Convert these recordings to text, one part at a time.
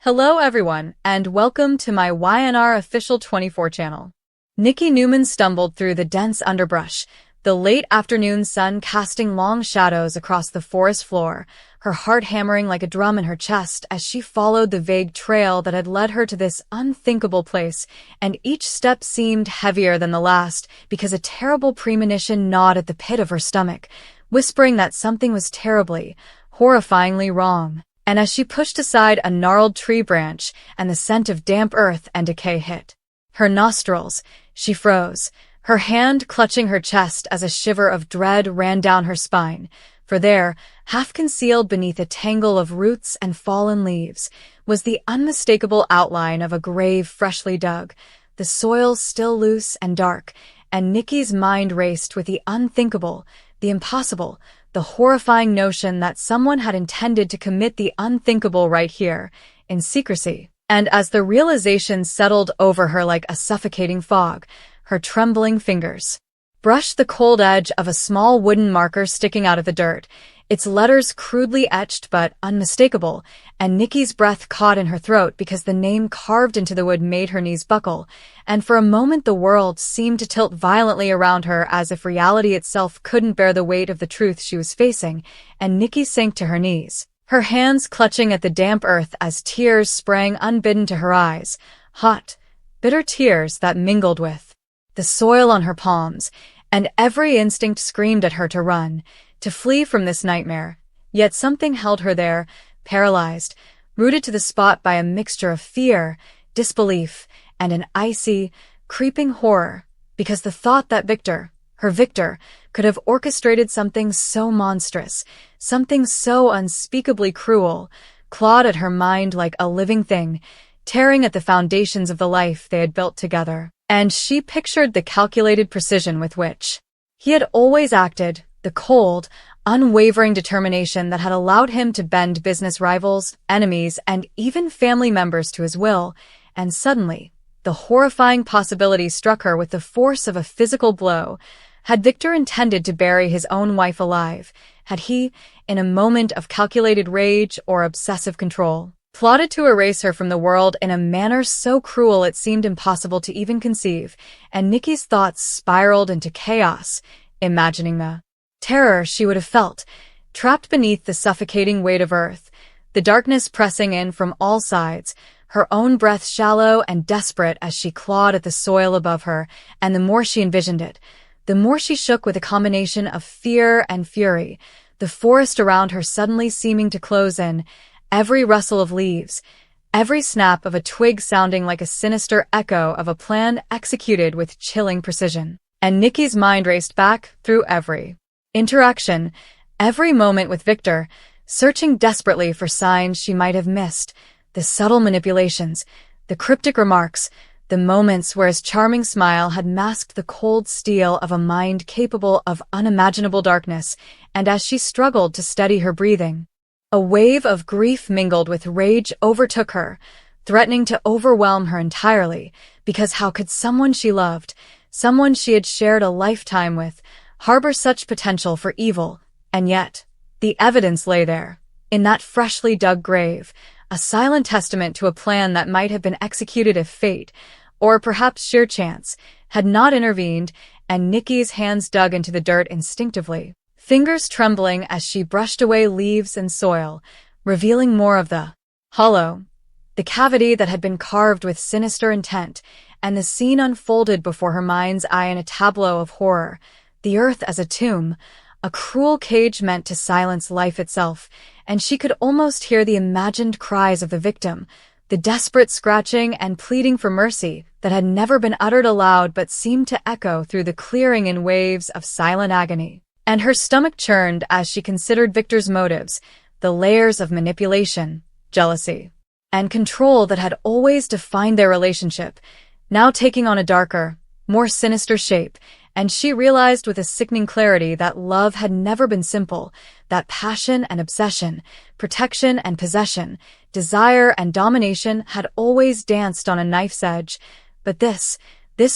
Hello everyone, and welcome to my YNR Official 24 channel. Nikki Newman stumbled through the dense underbrush, the late afternoon sun casting long shadows across the forest floor, her heart hammering like a drum in her chest as she followed the vague trail that had led her to this unthinkable place, and each step seemed heavier than the last because a terrible premonition gnawed at the pit of her stomach, whispering that something was terribly, horrifyingly wrong. And as she pushed aside a gnarled tree branch and the scent of damp earth and decay hit her nostrils, she froze, her hand clutching her chest as a shiver of dread ran down her spine, for there, half concealed beneath a tangle of roots and fallen leaves, was the unmistakable outline of a grave freshly dug, the soil still loose and dark, and Nikki's mind raced with the unthinkable, the impossible, the horrifying notion that someone had intended to commit the unthinkable right here, in secrecy. And as the realization settled over her like a suffocating fog, her trembling fingers brushed the cold edge of a small wooden marker sticking out of the dirt, its letters crudely etched but unmistakable, and Nikki's breath caught in her throat because the name carved into the wood made her knees buckle, and for a moment the world seemed to tilt violently around her as if reality itself couldn't bear the weight of the truth she was facing, and Nikki sank to her knees, her hands clutching at the damp earth as tears sprang unbidden to her eyes, hot, bitter tears that mingled with the soil on her palms, and every instinct screamed at her to run, to flee from this nightmare, yet something held her there, paralyzed, rooted to the spot by a mixture of fear, disbelief, and an icy, creeping horror, because the thought that Victor, her Victor, could have orchestrated something so monstrous, something so unspeakably cruel, clawed at her mind like a living thing, tearing at the foundations of the life they had built together. And she pictured the calculated precision with which he had always acted, the cold, unwavering determination that had allowed him to bend business rivals, enemies, and even family members to his will, and suddenly, the horrifying possibility struck her with the force of a physical blow. Had Victor intended to bury his own wife alive? Had he, in a moment of calculated rage or obsessive control, plotted to erase her from the world in a manner so cruel it seemed impossible to even conceive, and Nikki's thoughts spiraled into chaos, imagining the terror she would have felt, trapped beneath the suffocating weight of earth, the darkness pressing in from all sides, her own breath shallow and desperate as she clawed at the soil above her, and the more she envisioned it, the more she shook with a combination of fear and fury, the forest around her suddenly seeming to close in, every rustle of leaves, every snap of a twig sounding like a sinister echo of a plan executed with chilling precision. And Nikki's mind raced back through every interaction, every moment with Victor, searching desperately for signs she might have missed, the subtle manipulations, the cryptic remarks, the moments where his charming smile had masked the cold steel of a mind capable of unimaginable darkness, and as she struggled to steady her breathing, a wave of grief mingled with rage overtook her, threatening to overwhelm her entirely, because how could someone she loved, someone she had shared a lifetime with, harbor such potential for evil? And yet, the evidence lay there, in that freshly dug grave, a silent testament to a plan that might have been executed if fate, or perhaps sheer chance, had not intervened, and Nikki's hands dug into the dirt instinctively, fingers trembling as she brushed away leaves and soil, revealing more of the hollow, the cavity that had been carved with sinister intent, and the scene unfolded before her mind's eye in a tableau of horror, the earth as a tomb, a cruel cage meant to silence life itself, and she could almost hear the imagined cries of the victim, the desperate scratching and pleading for mercy that had never been uttered aloud but seemed to echo through the clearing in waves of silent agony. And her stomach churned as she considered Victor's motives, the layers of manipulation, jealousy, and control that had always defined their relationship, now taking on a darker, more sinister shape, and she realized with a sickening clarity that love had never been simple, that passion and obsession, protection and possession, desire and domination had always danced on a knife's edge, but this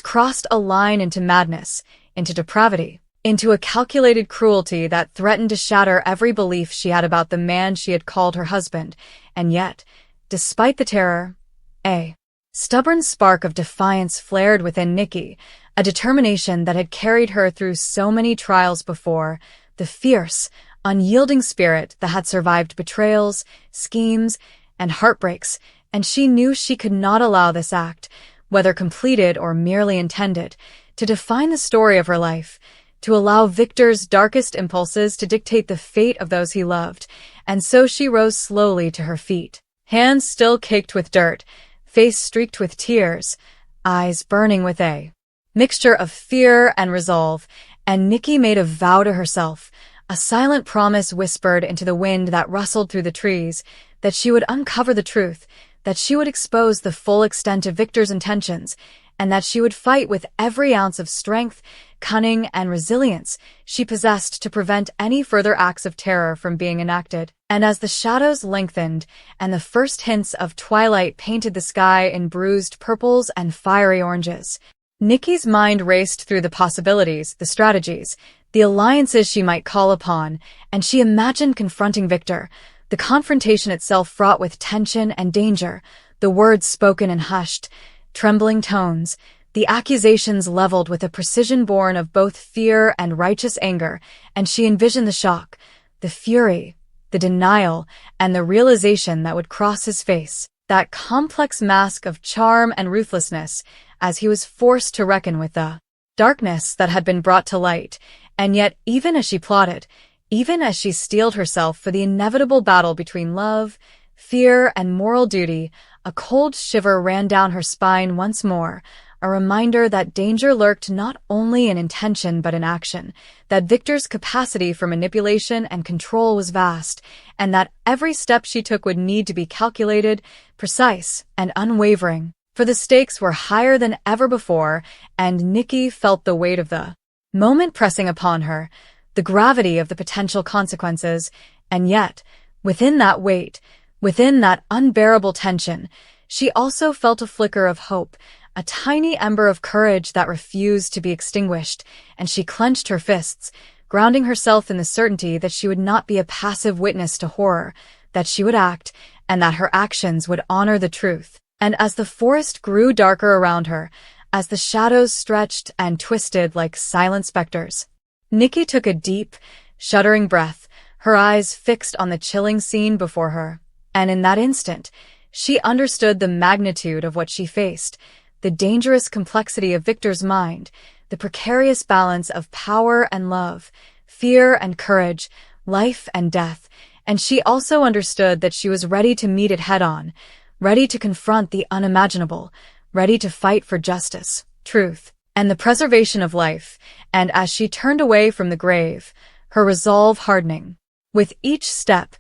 crossed a line into madness, into depravity, into a calculated cruelty that threatened to shatter every belief she had about the man she had called her husband, and yet, despite the terror, a stubborn spark of defiance flared within Nikki, a determination that had carried her through so many trials before, the fierce, unyielding spirit that had survived betrayals, schemes, and heartbreaks, and she knew she could not allow this act, whether completed or merely intended, to define the story of her life, to allow Victor's darkest impulses to dictate the fate of those he loved, and so she rose slowly to her feet, hands still caked with dirt, face streaked with tears, eyes burning with a mixture of fear and resolve, and Nikki made a vow to herself, a silent promise whispered into the wind that rustled through the trees, that she would uncover the truth, that she would expose the full extent of Victor's intentions, and that she would fight with every ounce of strength, cunning, and resilience she possessed to prevent any further acts of terror from being enacted. And as the shadows lengthened and the first hints of twilight painted the sky in bruised purples and fiery oranges, Nikki's mind raced through the possibilities, the strategies, the alliances she might call upon, and she imagined confronting Victor, the confrontation itself fraught with tension and danger, the words spoken in hushed, trembling tones, the accusations leveled with a precision born of both fear and righteous anger, and she envisioned the shock, the fury, the denial, and the realization that would cross his face, that complex mask of charm and ruthlessness, as he was forced to reckon with the darkness that had been brought to light. And yet, even as she plotted, even as she steeled herself for the inevitable battle between love, fear, and moral duty, a cold shiver ran down her spine once more, a reminder that danger lurked not only in intention but in action, that Victor's capacity for manipulation and control was vast, and that every step she took would need to be calculated, precise, and unwavering. For the stakes were higher than ever before, and Nikki felt the weight of the moment pressing upon her, the gravity of the potential consequences, and yet, within that weight, within that unbearable tension, she also felt a flicker of hope, a tiny ember of courage that refused to be extinguished, and she clenched her fists, grounding herself in the certainty that she would not be a passive witness to horror, that she would act, and that her actions would honor the truth. And as the forest grew darker around her, as the shadows stretched and twisted like silent specters, Nikki took a deep, shuddering breath, her eyes fixed on the chilling scene before her. And in that instant, she understood the magnitude of what she faced, the dangerous complexity of Victor's mind, the precarious balance of power and love, fear and courage, life and death, and she also understood that she was ready to meet it head-on, ready to confront the unimaginable, ready to fight for justice, truth, and the preservation of life, and as she turned away from the grave, her resolve hardening. With each step,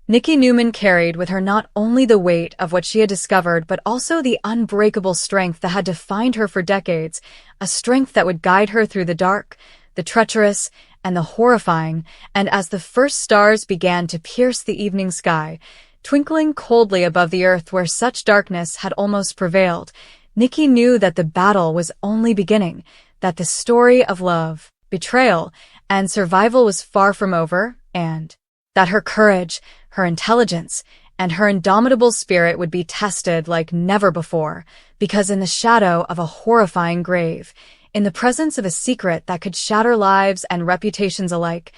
Nikki Newman carried with her not only the weight of what she had discovered, but also the unbreakable strength that had defined her for decades, a strength that would guide her through the dark, the treacherous, and the horrifying, and as the first stars began to pierce the evening sky, twinkling coldly above the earth where such darkness had almost prevailed, Nikki knew that the battle was only beginning, that the story of love, betrayal, and survival was far from over, and that her courage, her intelligence, and her indomitable spirit would be tested like never before, because in the shadow of a horrifying grave, in the presence of a secret that could shatter lives and reputations alike,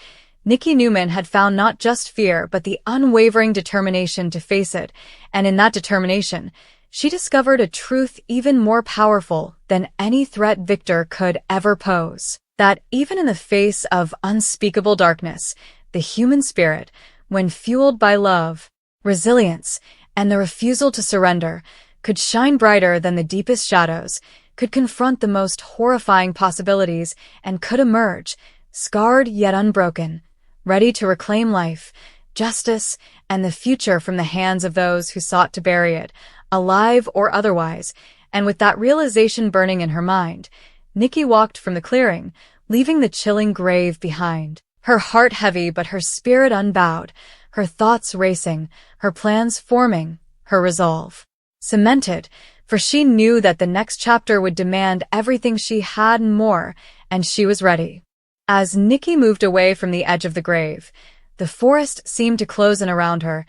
Nikki Newman had found not just fear but the unwavering determination to face it, and in that determination, she discovered a truth even more powerful than any threat Victor could ever pose, that even in the face of unspeakable darkness, the human spirit, when fueled by love, resilience, and the refusal to surrender, could shine brighter than the deepest shadows, could confront the most horrifying possibilities, and could emerge, scarred yet unbroken, ready to reclaim life, justice, and the future from the hands of those who sought to bury it, alive or otherwise. And with that realization burning in her mind, Nikki walked from the clearing, leaving the chilling grave behind, her heart heavy but her spirit unbowed, her thoughts racing, her plans forming, her resolve cemented, for she knew that the next chapter would demand everything she had and more, and she was ready. As Nikki moved away from the edge of the grave, the forest seemed to close in around her,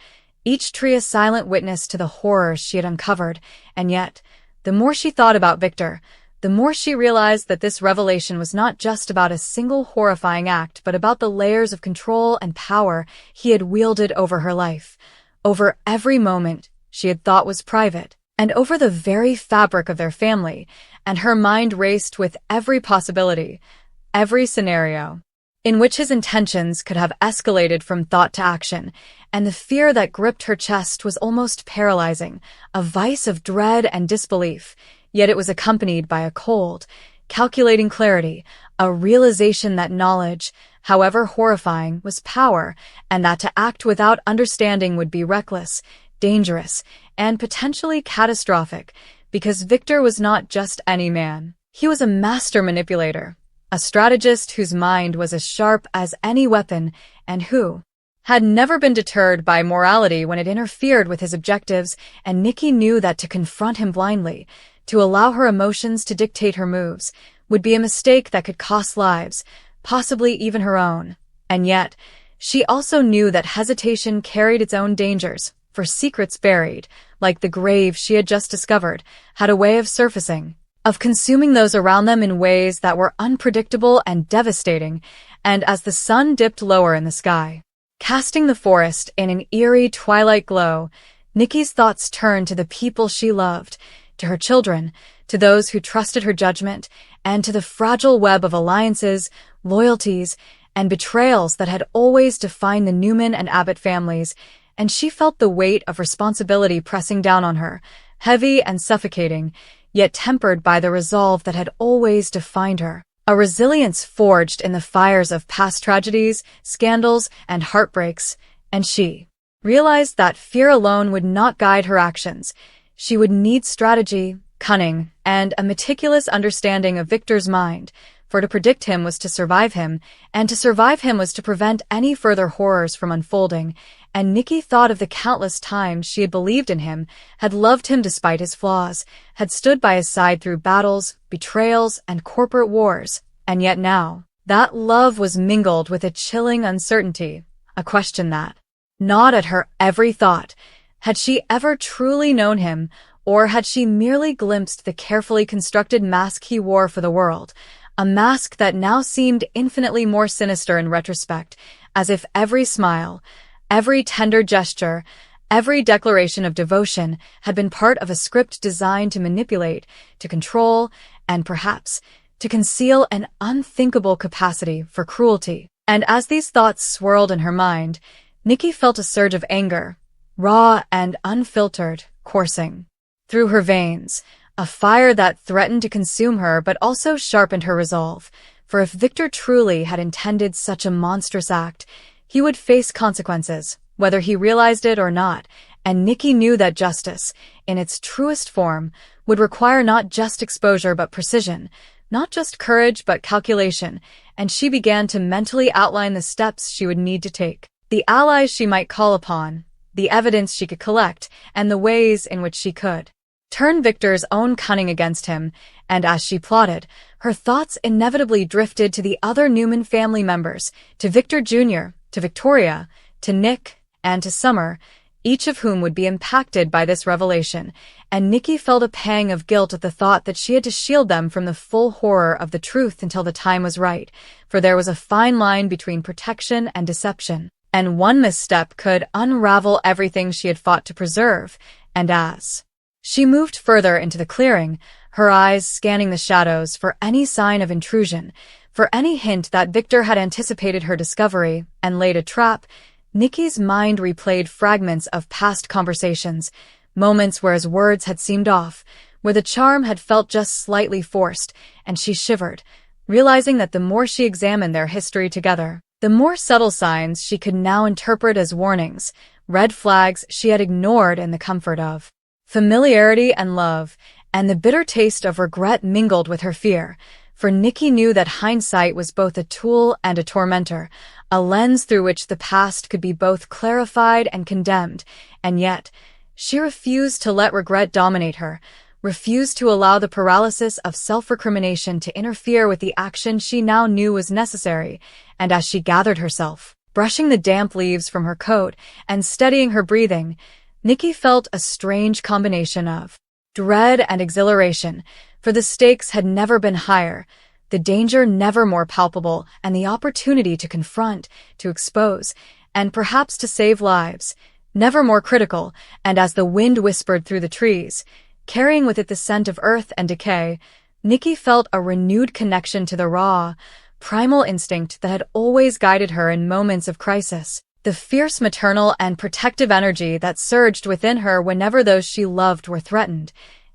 each tree a silent witness to the horrors she had uncovered, and yet, the more she thought about Victor, the more she realized that this revelation was not just about a single horrifying act, but about the layers of control and power he had wielded over her life, over every moment she had thought was private, and over the very fabric of their family, and her mind raced with every possibility, every scenario, in which his intentions could have escalated from thought to action, and the fear that gripped her chest was almost paralyzing, a vice of dread and disbelief. Yet it was accompanied by a cold, calculating clarity, a realization that knowledge, however horrifying, was power, and that to act without understanding would be reckless, dangerous, and potentially catastrophic, because Victor was not just any man. He was a master manipulator, a strategist whose mind was as sharp as any weapon, and who had never been deterred by morality when it interfered with his objectives, and Nikki knew that to confront him blindly, to allow her emotions to dictate her moves, would be a mistake that could cost lives, possibly even her own. And yet, she also knew that hesitation carried its own dangers, for secrets buried, like the grave she had just discovered, had a way of surfacing, of consuming those around them in ways that were unpredictable and devastating. And as the sun dipped lower in the sky, casting the forest in an eerie twilight glow, Nikki's thoughts turned to the people she loved, to her children, to those who trusted her judgment, and to the fragile web of alliances, loyalties, and betrayals that had always defined the Newman and Abbott families, and she felt the weight of responsibility pressing down on her, heavy and suffocating, yet tempered by the resolve that had always defined her, a resilience forged in the fires of past tragedies, scandals, and heartbreaks. And she realized that fear alone would not guide her actions. She would need strategy, cunning, and a meticulous understanding of Victor's mind, for to predict him was to survive him, and to survive him was to prevent any further horrors from unfolding. And Nikki thought of the countless times she had believed in him, had loved him despite his flaws, had stood by his side through battles, betrayals, and corporate wars. And yet now, that love was mingled with a chilling uncertainty, a question that gnawed at her every thought. Had she ever truly known him, or had she merely glimpsed the carefully constructed mask he wore for the world, a mask that now seemed infinitely more sinister in retrospect, as if every smile, every tender gesture, every declaration of devotion had been part of a script designed to manipulate, to control, and perhaps to conceal an unthinkable capacity for cruelty. And as these thoughts swirled in her mind, Nikki felt a surge of anger, raw and unfiltered, coursing through her veins, a fire that threatened to consume her but also sharpened her resolve. For if Victor truly had intended such a monstrous act, he would face consequences, whether he realized it or not, and Nikki knew that justice, in its truest form, would require not just exposure but precision, not just courage but calculation, and she began to mentally outline the steps she would need to take, the allies she might call upon, the evidence she could collect, and the ways in which she could turn Victor's own cunning against him. And as she plotted, her thoughts inevitably drifted to the other Newman family members, to Victor Jr., to Victoria, to Nick, and to Summer, each of whom would be impacted by this revelation, and Nikki felt a pang of guilt at the thought that she had to shield them from the full horror of the truth until the time was right, for there was a fine line between protection and deception, and one misstep could unravel everything she had fought to preserve. And as she moved further into the clearing, her eyes scanning the shadows for any sign of intrusion, for any hint that Victor had anticipated her discovery and laid a trap, Nikki's mind replayed fragments of past conversations, moments where his words had seemed off, where the charm had felt just slightly forced, and she shivered, realizing that the more she examined their history together, the more subtle signs she could now interpret as warnings, red flags she had ignored in the comfort of familiarity and love, and the bitter taste of regret mingled with her fear. For Nikki knew that hindsight was both a tool and a tormentor, a lens through which the past could be both clarified and condemned, and yet she refused to let regret dominate her, refused to allow the paralysis of self-recrimination to interfere with the action she now knew was necessary. And as she gathered herself, Brushing the damp leaves from her coat and steadying her breathing, Nikki felt a strange combination of dread and exhilaration, for the stakes had never been higher, the danger never more palpable, and the opportunity to confront, to expose, and perhaps to save lives, never more critical. And as the wind whispered through the trees, carrying with it the scent of earth and decay, Nikki felt a renewed connection to the raw, primal instinct that had always guided her in moments of crisis, the fierce maternal and protective energy that surged within her whenever those she loved were threatened.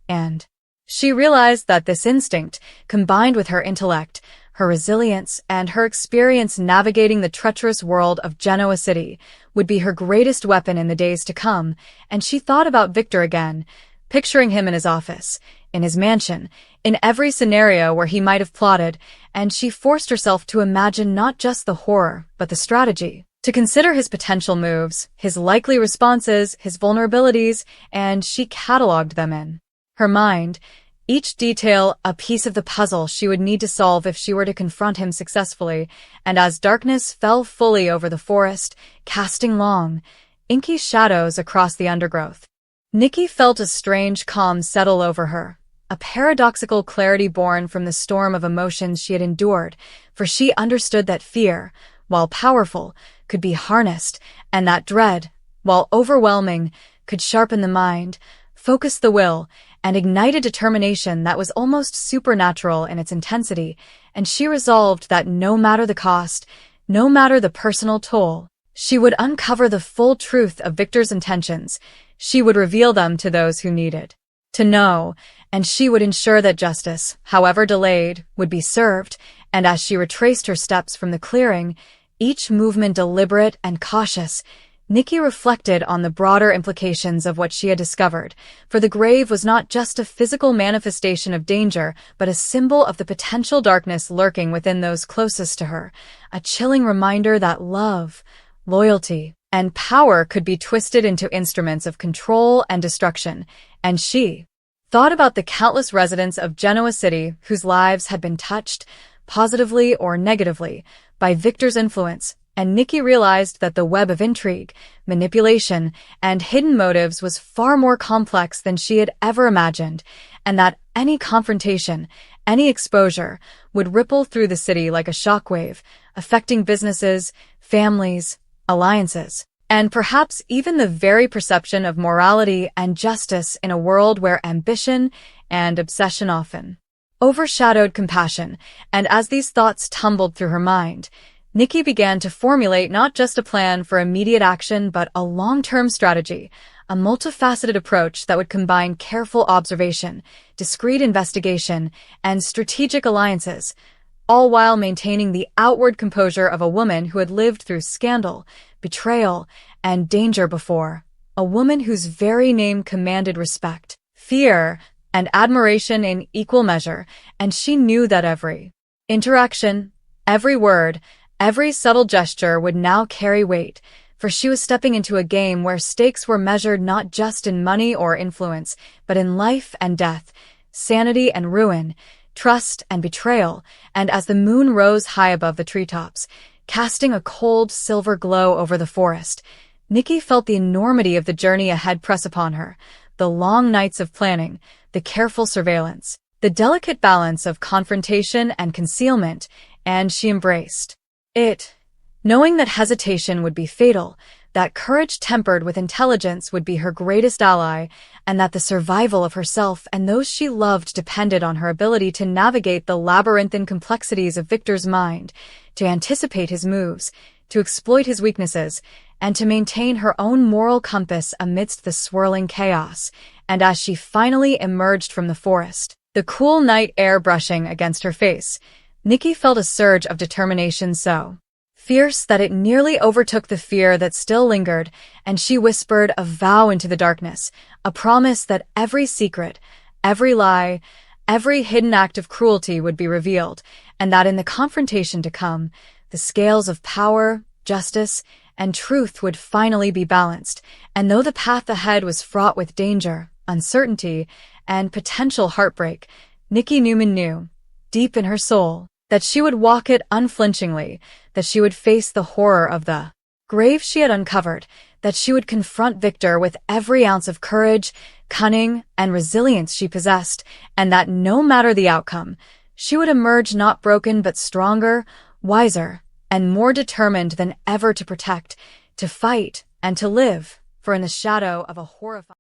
And she realized that this instinct, combined with her intellect, her resilience, and her experience navigating the treacherous world of Genoa City, would be her greatest weapon in the days to come. And she thought about Victor again, picturing him in his office, in his mansion, in every scenario where he might have plotted, and she forced herself to imagine not just the horror, but the strategy, to consider his potential moves, his likely responses, his vulnerabilities, and she catalogued them in her mind, each detail a piece of the puzzle she would need to solve if she were to confront him successfully. And as darkness fell fully over the forest, casting long, inky shadows across the undergrowth, Nikki felt a strange calm settle over her, a paradoxical clarity born from the storm of emotions she had endured, for she understood that fear, while powerful, could be harnessed, and that dread, while overwhelming, could sharpen the mind, focus the will, and ignite a determination that was almost supernatural in its intensity. And she resolved that no matter the cost, no matter the personal toll, she would uncover the full truth of Victor's intentions. She would reveal them to those who needed to know, and she would ensure that justice, however delayed, would be served. And as she retraced her steps from the clearing, each movement deliberate and cautious, Nikki reflected on the broader implications of what she had discovered, for the grave was not just a physical manifestation of danger, but a symbol of the potential darkness lurking within those closest to her, a chilling reminder that love, loyalty, and power could be twisted into instruments of control and destruction. And she thought about the countless residents of Genoa City whose lives had been touched, positively or negatively, by Victor's influence, and Nikki realized that the web of intrigue, manipulation, and hidden motives was far more complex than she had ever imagined, and that any confrontation, any exposure, would ripple through the city like a shockwave, affecting businesses, families, alliances, and perhaps even the very perception of morality and justice in a world where ambition and obsession often overshadowed compassion. And as these thoughts tumbled through her mind, Nikki began to formulate not just a plan for immediate action, but a long-term strategy, a multifaceted approach that would combine careful observation, discreet investigation, and strategic alliances, all while maintaining the outward composure of a woman who had lived through scandal, betrayal, and danger before, a woman whose very name commanded respect, fear, and admiration in equal measure. And she knew that every interaction, every word, every subtle gesture would now carry weight, for she was stepping into a game where stakes were measured not just in money or influence, but in life and death, sanity and ruin, trust and betrayal. And as the moon rose high above the treetops, casting a cold silver glow over the forest, Nikki felt the enormity of the journey ahead press upon her, the long nights of planning, the careful surveillance, the delicate balance of confrontation and concealment, and she embraced it, knowing that hesitation would be fatal, that courage tempered with intelligence would be her greatest ally, and that the survival of herself and those she loved depended on her ability to navigate the labyrinthine complexities of Victor's mind, to anticipate his moves, to exploit his weaknesses, and to maintain her own moral compass amidst the swirling chaos. And as she finally emerged from the forest, the cool night air brushing against her face, Nikki felt a surge of determination so fierce that it nearly overtook the fear that still lingered, and she whispered a vow into the darkness, a promise that every secret, every lie, every hidden act of cruelty would be revealed, and that in the confrontation to come, the scales of power, justice, and truth would finally be balanced. And though the path ahead was fraught with danger, uncertainty, and potential heartbreak, Nikki Newman knew, deep in her soul, that she would walk it unflinchingly, that she would face the horror of the grave she had uncovered, that she would confront Victor with every ounce of courage, cunning, and resilience she possessed, and that no matter the outcome, she would emerge not broken but stronger, wiser, and more determined than ever to protect, to fight, and to live, for in the shadow of a horrifying